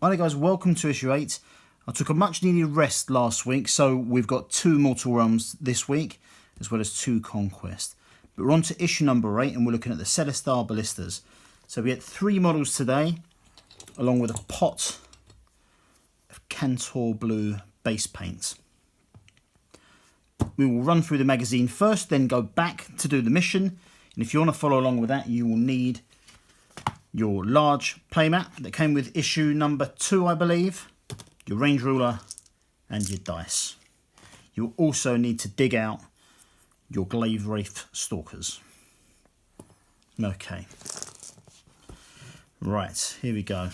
Hi guys, welcome to issue 8. I took a much needed rest last week, so we've got 2 Mortal Realms this week, as well as 2 Conquest. But we're on to issue number 8, and we're looking at the Cellar-star ballistas. So we get 3 models today, along with a pot of Cantor Blue base paint. We will run through the magazine first, then go back to do the mission. And if you want to follow along with that, you will need your large playmat that came with issue number 2, I believe, your range ruler and your dice. You'll also need to dig out your Glaive Wraith Stalkers. Okay. Right, here we go.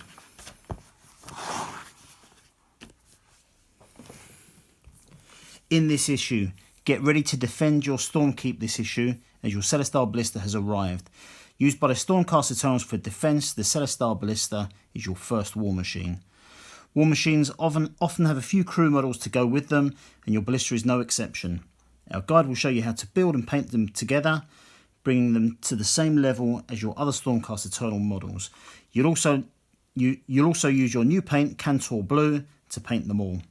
In this issue, get ready to defend your Stormkeep this issue, as your Cellar-star ballista has arrived. Used by the Stormcast Eternals for defense, the Cellar-star ballista is your first war machine. War machines often have a few crew models to go with them, and your ballista is no exception. Our guide will show you how to build and paint them together, bringing them to the same level as your other Stormcast Eternal models. You'll also use your new paint, Cantor Blue, to paint them all.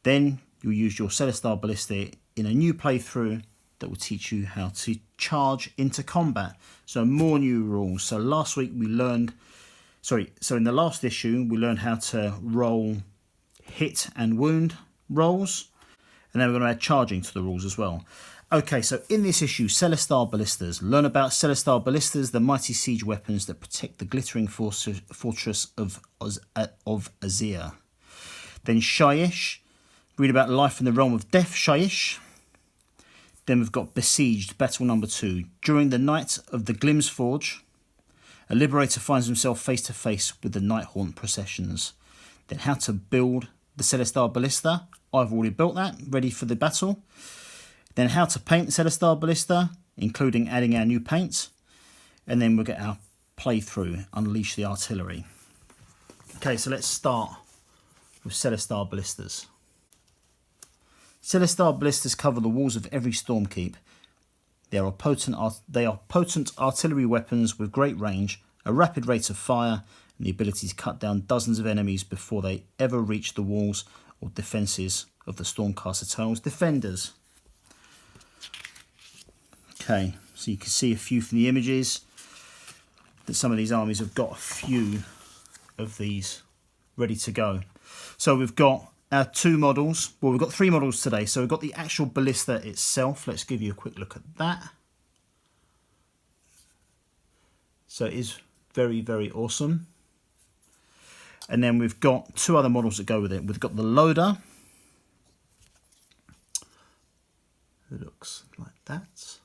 Then you'll use your Cellar-star ballista in a new playthrough that will teach you how to charge into combat. So more new rules. So last week we learned, so in the last issue we learned how to roll hit and wound rolls, and then we're going to add charging to the rules as well. Okay, so in this issue, Cellar-star ballistas. Learn about Cellar-star ballistas, the mighty siege weapons that protect the glittering fortress of Azir. Then Shyish. Read about life in the realm of death, Shyish. Then we've got Besieged, battle number 2. During the night of the Glim's Forge, a liberator finds himself face to face with the Nighthaunt processions. Then how to build the Cellar-star ballista. I've already built that, ready for the battle. Then how to paint the Cellar-star ballista, including adding our new paint. And then we'll get our playthrough, Unleash the Artillery. Okay, so let's start with Cellar-star ballistas. Cellar-star ballistas cover the walls of every Stormkeep. They are potent artillery weapons with great range, a rapid rate of fire, and the ability to cut down dozens of enemies before they ever reach the walls or defences of the Stormcast Eternals defenders. Okay, so you can see a few from the images that some of these armies have got a few of these ready to go. So we've got our 2 models. Well, we've got 3 models today. So we've got the actual ballista itself. Let's give you a quick look at that. So it is very, very awesome. And then we've got 2 other models that go with it. We've got the loader. It looks like that.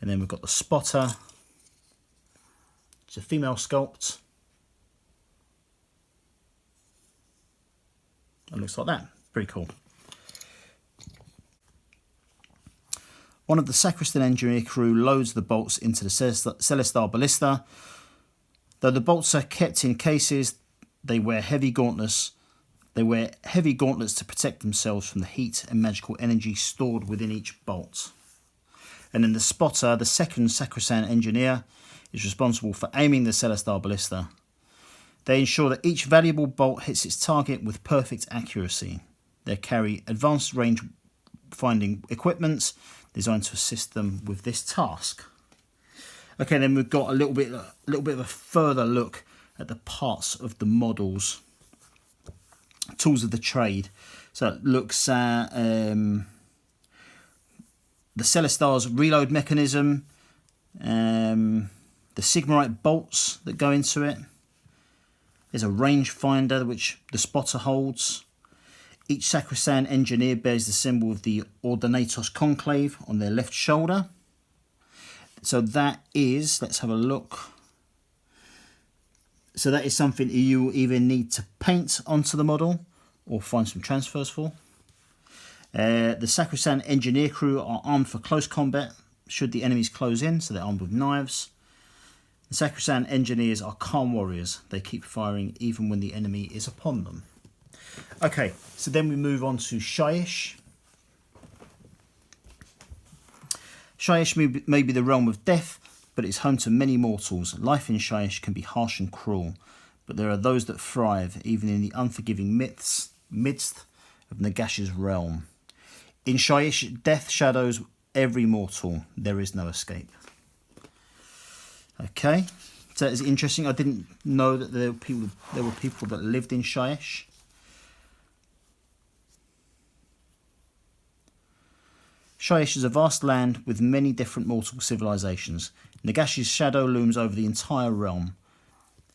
And then we've got the spotter. It's a female sculpt. It looks like that. Pretty cool. One of the Sacristan engineer crew loads the bolts into the Cellar-star ballista. Though the bolts are kept in cases, they wear heavy gauntlets. They wear heavy gauntlets to protect themselves from the heat and magical energy stored within each bolt. And then the spotter, the second Sacristan engineer, is responsible for aiming the Cellar-star ballista. They ensure that each valuable bolt hits its target with perfect accuracy. They carry advanced range finding equipment designed to assist them with this task. Okay, then we've got a little bit of a further look at the parts of the models. Tools of the trade. So it looks at the Cellar-star's reload mechanism, the Sigmarite bolts that go into it. There's a range finder which the spotter holds. Each Sacristan engineer bears the symbol of the Ordinatos Conclave on their left shoulder. So that is, let's have a look. So that is something you will either need to paint onto the model or find some transfers for. The Sacristan engineer crew are armed for close combat should the enemies close in, so they're armed with knives. The Sacristan engineers are calm warriors. They keep firing even when the enemy is upon them. Okay, so then we move on to Shyish. Shyish may be the realm of death, but it's home to many mortals. Life in Shyish can be harsh and cruel, but there are those that thrive even in the unforgiving midst of Nagash's realm. In Shyish, death shadows every mortal. There is no escape. Okay, so that is interesting. I didn't know that there were people that lived in Shyish. Shyish is a vast land with many different mortal civilizations. Nagash's shadow looms over the entire realm,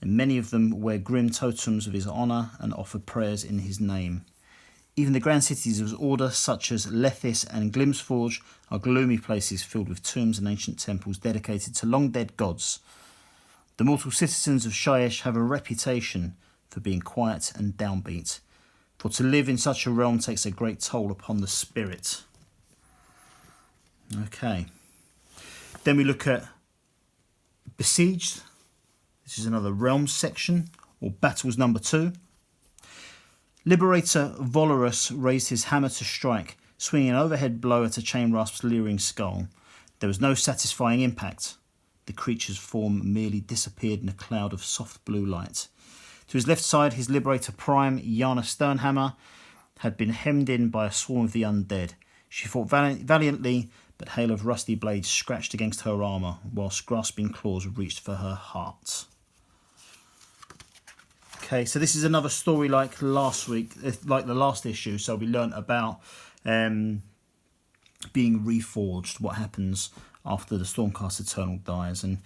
and many of them wear grim totems of his honour and offer prayers in his name. Even the grand cities of his order, such as Lethis and Glimsforge, are gloomy places filled with tombs and ancient temples dedicated to long-dead gods. The mortal citizens of Shyish have a reputation for being quiet and downbeat, for to live in such a realm takes a great toll upon the spirit. Okay. Then we look at Besieged. This is another realms section, or battles number 2. Liberator Volarus raised his hammer to strike, swinging an overhead blow at a Chainrasp's leering skull. There was no satisfying impact. The creature's form merely disappeared in a cloud of soft blue light. To his left side, his Liberator Prime, Yana Sternhammer, had been hemmed in by a swarm of the undead. She fought valiantly, but hail of rusty blades scratched against her armour, whilst grasping claws reached for her heart. Okay, so this is another story like last week, like the last issue. So we learnt about being reforged, what happens after the Stormcast Eternal dies. And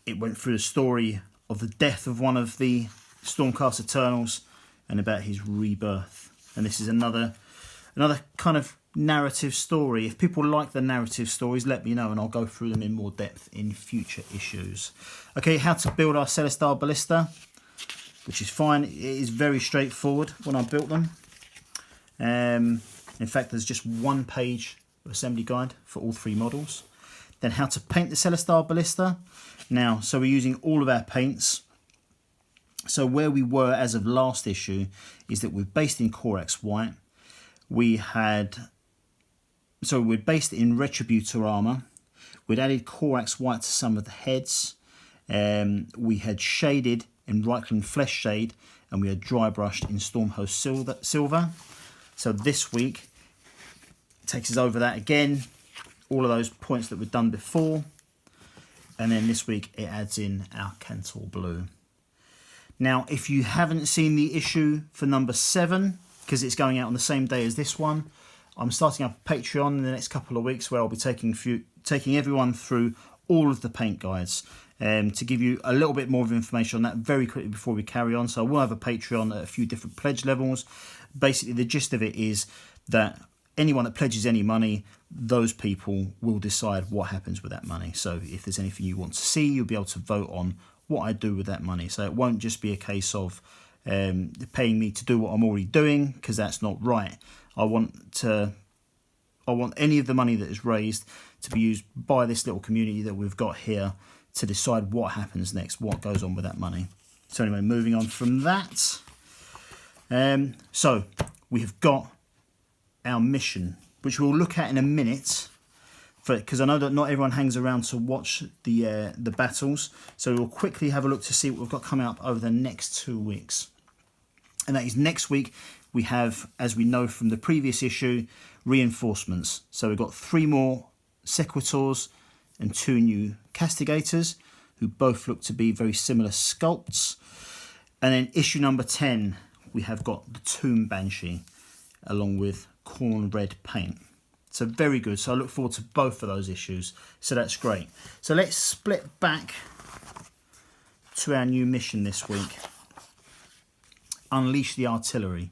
it went through the story of the death of one of the Stormcast Eternals and about his rebirth. And this is another kind of narrative story. If people like the narrative stories, let me know and I'll go through them in more depth in future issues. Okay, how to build our Cellar-star ballista, which is fine. It is very straightforward when I built them. In fact, there's just one page of assembly guide for all 3 models. Then how to paint the Cellar-star ballista. Now, so we're using all of our paints. So where we were as of last issue is that we're based in Corax White. We'd based it in Retributor armour. We'd added Corax White to some of the heads. We had shaded in Reichland Flesh Shade, and we had dry brushed in Stormhost Silver. So this week takes us over that again, all of those points that we've done before, and then this week it adds in our Cantor Blue. Now, if you haven't seen the issue for number 7, because it's going out on the same day as this one, I'm starting up a Patreon in the next couple of weeks where I'll be taking everyone through all of the paint guides to give you a little bit more of information on that very quickly before we carry on. So we'll have a Patreon at a few different pledge levels. Basically, the gist of it is that anyone that pledges any money, those people will decide what happens with that money. So if there's anything you want to see, you'll be able to vote on what I do with that money. So it won't just be a case of paying me to do what I'm already doing, because that's not right. I want any of the money that is raised to be used by this little community that we've got here to decide what happens next, what goes on with that money. So anyway, moving on from that. So we have got our mission, which we'll look at in a minute, because I know that not everyone hangs around to watch the battles. So we'll quickly have a look to see what we've got coming up over the next 2 weeks. And that is next week we have, as we know from the previous issue, reinforcements. So we've got 3 more Sequitors and 2 new Castigators, who both look to be very similar sculpts. And then issue number 10, we have got the Tomb Banshee, along with corn red paint. So very good. So I look forward to both of those issues. So that's great. So let's split back to our new mission this week. Unleash the artillery.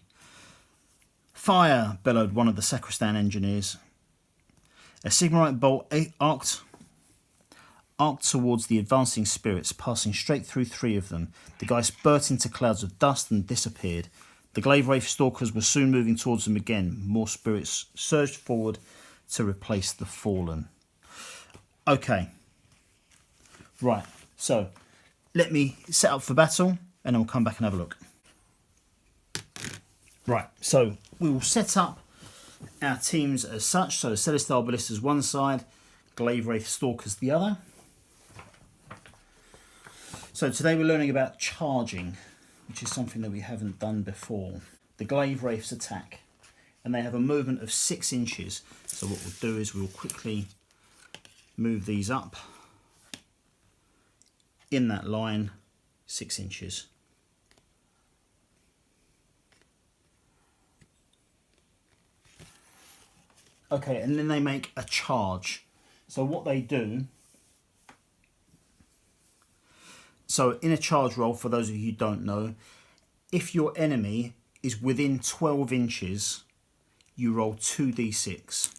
Fire, bellowed one of the sacristan engineers. A Sigmarite bolt arced towards the advancing spirits, passing straight through 3 of them. The guys burst into clouds of dust and disappeared. The Glaive Wraith Stalkers were soon moving towards them again. More spirits surged forward to replace the fallen. Okay. Right, so let me set up for battle and then we'll come back and have a look. Right, so we will set up our teams as such. So Cellar-star Ballistas one side, Glaive Wraith Stalkers the other. So today we're learning about charging. which is something that we haven't done before. The Glaive Wraiths attack, and they have a movement of 6 inches. So what we'll do is we'll quickly move these up in that line 6 inches. Okay, and then they make a charge. So what they do, so in a charge roll, for those of you who don't know, if your enemy is within 12 inches, you roll 2d6.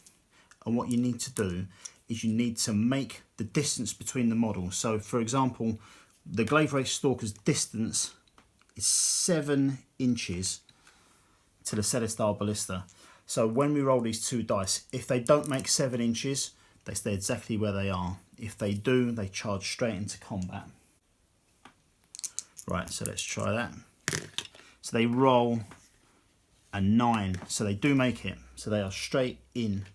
And what you need to do is you need to make the distance between the models. So for example, the Glaive Wraith Stalker's distance is 7 inches to the Cellar-star ballista. So when we roll these 2 dice, if they don't make 7 inches, they stay exactly where they are. If they do, they charge straight into combat. Right, so let's try that. So they roll a 9, so they do make it. So they are straight in.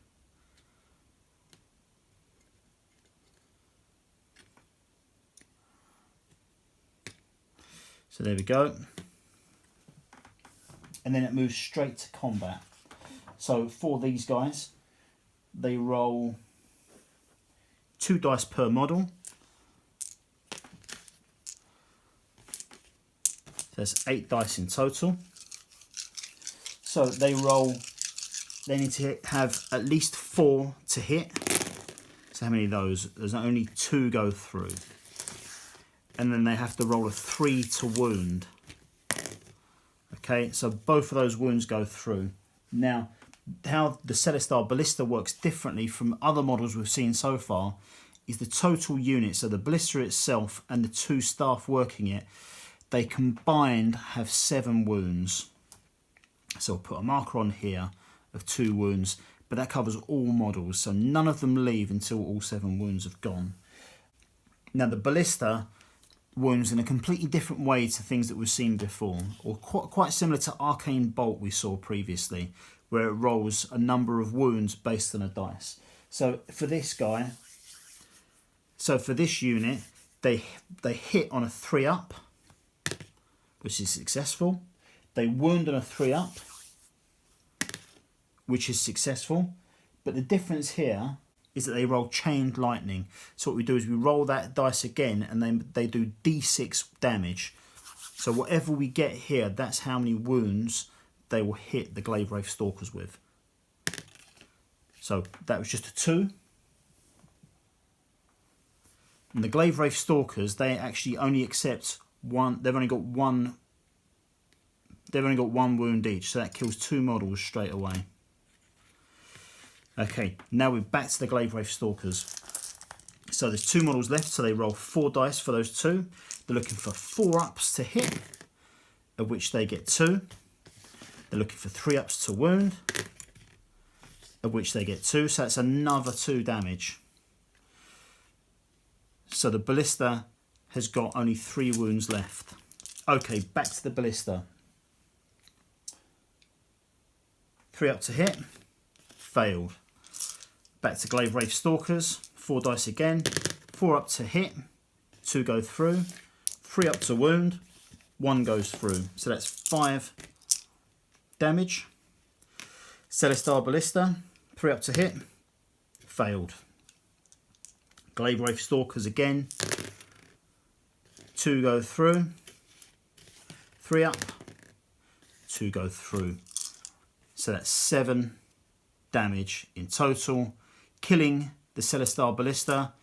So there we go. And then it moves straight to combat. So for these guys, they roll 2 dice per model. So that's 8 dice in total. So they need to have at least 4 to hit. So how many of those? There's only 2 go through. And then they have to roll a 3 to wound. Okay, so both of those wounds go through. Now, how the Cellar-star ballista works differently from other models we've seen so far is the total unit, so the ballista itself and the 2 staff working it, they combined have 7 wounds. So I'll put a marker on here of 2 wounds, but that covers all models, so none of them leave until all 7 wounds have gone. Now the ballista wounds in a completely different way to things that we've seen before, or quite similar to Arcane Bolt we saw previously, where it rolls a number of wounds based on a dice. So for this guy, so for this unit, they hit on a 3-up, which is successful. They wound on a 3-up, which is successful. But the difference here is that they roll chained lightning. So what we do is we roll that dice again, and then they do d6 damage. So whatever we get here, that's how many wounds they will hit the Glaive Wraith Stalkers with. So that was just a 2. And the Glaive Wraith Stalkers, they actually only accept 1. They've only got one wound each, so that kills 2 models straight away. Okay, now we're back to the Glaive Wraith Stalkers. So there's 2 models left, so they roll 4 dice for those 2. They're looking for 4-ups to hit, of which they get 2. They're looking for 3-ups to wound, of which they get 2. So that's another 2 damage. So the ballista has got only 3 wounds left. Okay, back to the ballista. 3-up to hit, failed. Back to Glaive Wraith Stalkers, 4 dice again, 4-up to hit, 2 go through, 3-up to wound, 1 goes through. So that's 5 damage. Cellar-star ballista, 3-up to hit, failed. Glaive Wraith Stalkers again, 2 go through, 3-up, 2 go through. So that's 7 damage in total, killing the Cellar-star ballista.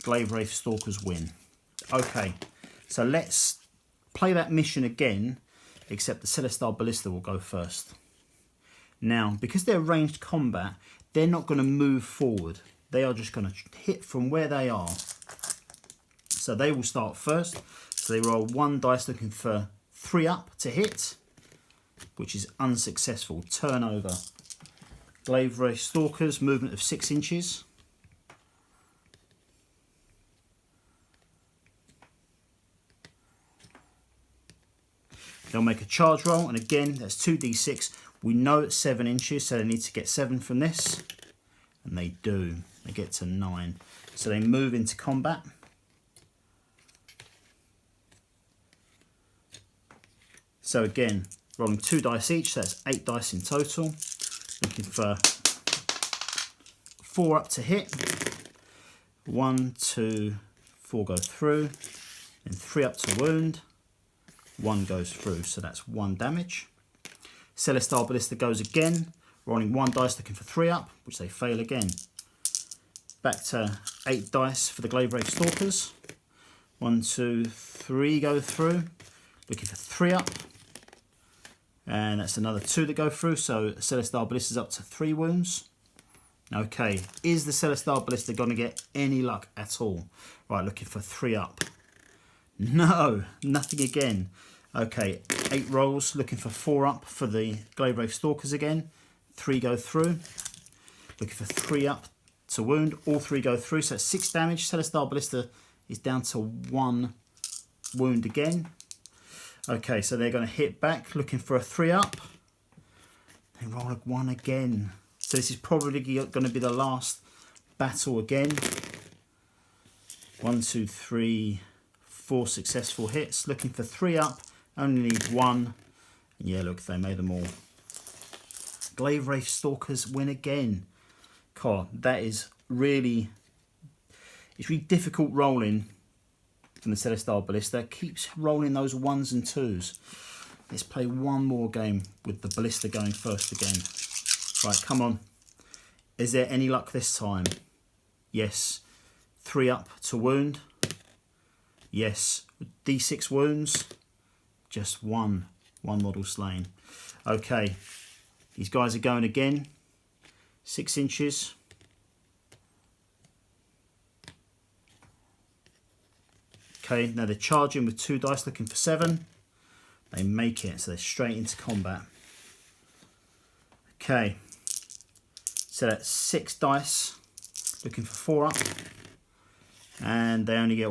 Glaive Wraith Stalkers win. Okay, so let's play that mission again, except the Cellar-star ballista will go first. Now, because they're ranged combat, they're not going to move forward. They are just going to hit from where they are. So they will start first. So they roll 1 dice looking for 3-up to hit, which is unsuccessful. Turn over. Glaive Wraith Stalkers, movement of 6 inches. They'll make a charge roll, and again, that's 2d6. We know it's 7 inches, so they need to get 7 from this. And they do. They get to 9. So they move into combat. So again, rolling 2 dice each, so that's 8 dice in total. Looking for 4 up to hit. 1, 2, 4 go through. And 3 up to wound. 1 goes through, so that's 1 damage. Cellar-star ballista goes again, rolling 1 dice looking for 3 up, which they fail again. Back to 8 dice for the glaive wraith stalkers. 1, 2, 3 go through, looking for 3 up. And that's another 2 that go through, so Cellar-star ballista's up to 3 wounds. Okay, is the Cellar-star ballista going to get any luck at all? Right, looking for 3 up. No, nothing again. Okay, 8 rolls, looking for 4 up for the glaive wraith stalkers again. 3 go through. Looking for 3 up to wound. All 3 go through, so that's 6 damage. Cellar-star ballista is down to 1 wound again. Okay, so they're going to hit back, looking for a 3 up. They roll a 1 again. So this is probably going to be the last battle again. 1, 2, 3, 4 successful hits. Looking for 3 up. Only need 1. And yeah, look, they made them all. Glaive wraith stalkers win again. God, that is really... It's really difficult rolling from the Cellar-star ballista. Keeps rolling those 1s and 2s. Let's play one more game with the ballista going first again. Right, come on. Is there any luck this time? Yes. 3 up to wound. Yes. D6 wounds. Just 1 model slain. Okay. These guys are going again. 6 inches. Okay, now they're charging with 2 dice looking for 7. They make it, so they're straight into combat. Okay, so that's 6 dice looking for 4 up. And they only get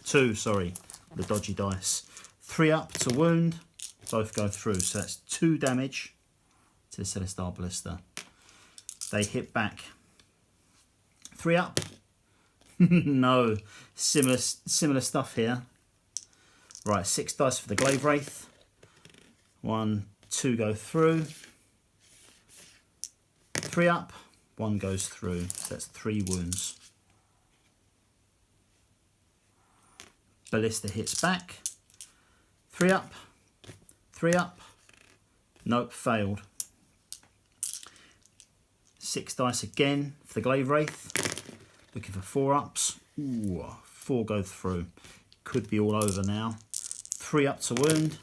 2, sorry, the dodgy dice. 3 up to wound, both go through, so that's 2 damage to the Cellar-star ballista. They hit back. 3 up. No, similar stuff here. Right, 6 dice for the glaive wraith. 1, 2 go through. 3 up, 1 goes through. So that's 3 wounds. Ballista hits back. 3 up. 3 up. Nope, failed. 6 dice again for the glaive wraith. Looking for 4 ups. Ooh, 4 go through. Could be all over now. 3 up to wound.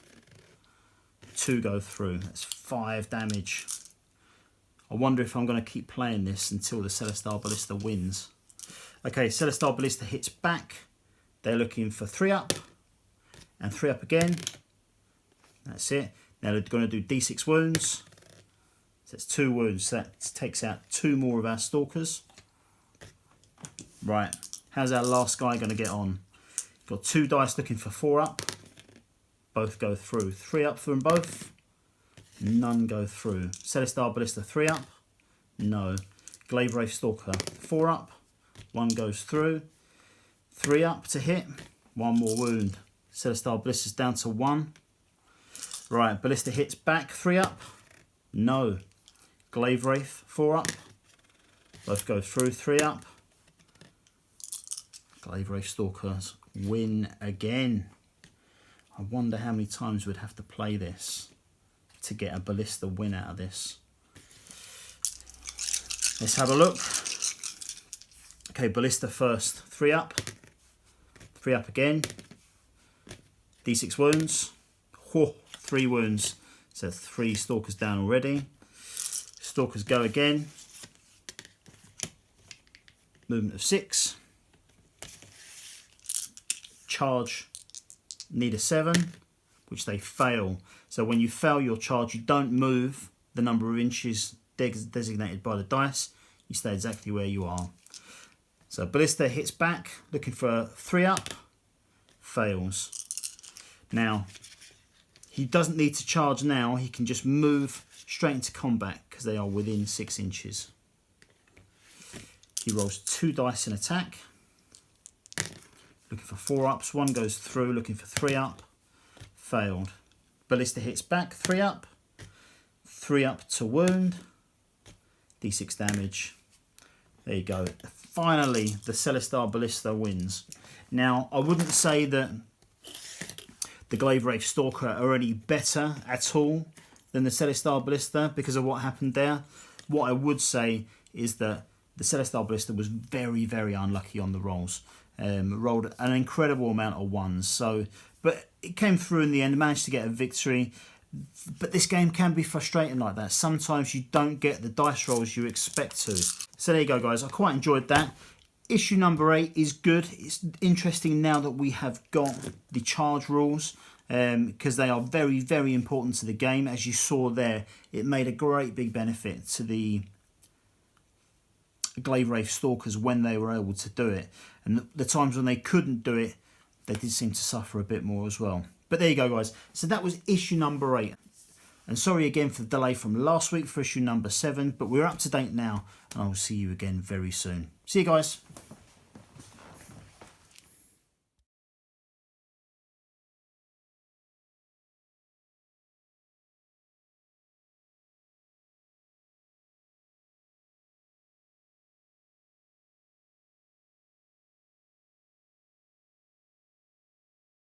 2 go through. That's 5 damage. I wonder if I'm going to keep playing this until the Cellar-star ballista wins. Okay, Cellar-star ballista hits back. They're looking for 3 up. And 3 up again. That's it. Now they're going to do D6 wounds. So that's 2 wounds. So that takes out 2 more of our stalkers. Right, how's our last guy going to get on? Got 2 dice looking for 4 up. Both go through. 3 up for them both. None go through. Cellar-star ballista 3 up. No. Glaive wraith stalker 4 up. 1 goes through. 3 up to hit. 1 more wound. Cellar-star ballista's down to 1. Right, ballista hits back. 3 up. No. Glaive wraith 4 up. Both go through. 3 up. Glaive wraith stalkers win again. I wonder how many times we'd have to play this to get a ballista win out of this. Let's have a look. Okay, ballista first. 3 up. 3 up again. D6 wounds. Whoa, 3 wounds. So 3 stalkers down already. Stalkers go again. Movement of 6. Charge, need a 7, which they fail. So when you fail your charge, you don't move the number of inches designated by the dice. You stay exactly where you are. So ballista hits back, looking for a 3 up, fails. Now, he doesn't need to charge now. He can just move straight into combat because they are within 6 inches. He rolls 2 dice in attack. Looking for 4 ups. 1 goes through, looking for 3 up. Failed. Ballista hits back, 3 up. 3 up to wound. D6 damage. There you go. Finally, the Cellar-star Ballista wins. Now, I wouldn't say that the Glaive Wraith Stalker are any better at all than the Cellar-star Ballista because of what happened there. What I would say is that the Cellar-star Ballista was very, very unlucky on the rolls. Rolled an incredible amount of ones. So, but it came through in the end, managed to get a victory. But this game can be frustrating like that. Sometimes you don't get the dice rolls you expect to. So there you go, guys. I quite enjoyed that. Issue number 8 is good. It's interesting now that we have got the charge rules because they are very, very important to the game. As you saw there, it made a great big benefit to the Glaive Wraith Stalkers when they were able to do it. And the times when they couldn't do it, they did seem to suffer a bit more as well. But there you go, guys. So that was issue number 8. And sorry again for the delay from last week for issue number 7, but we're up to date now, and I will see you again very soon. See you guys.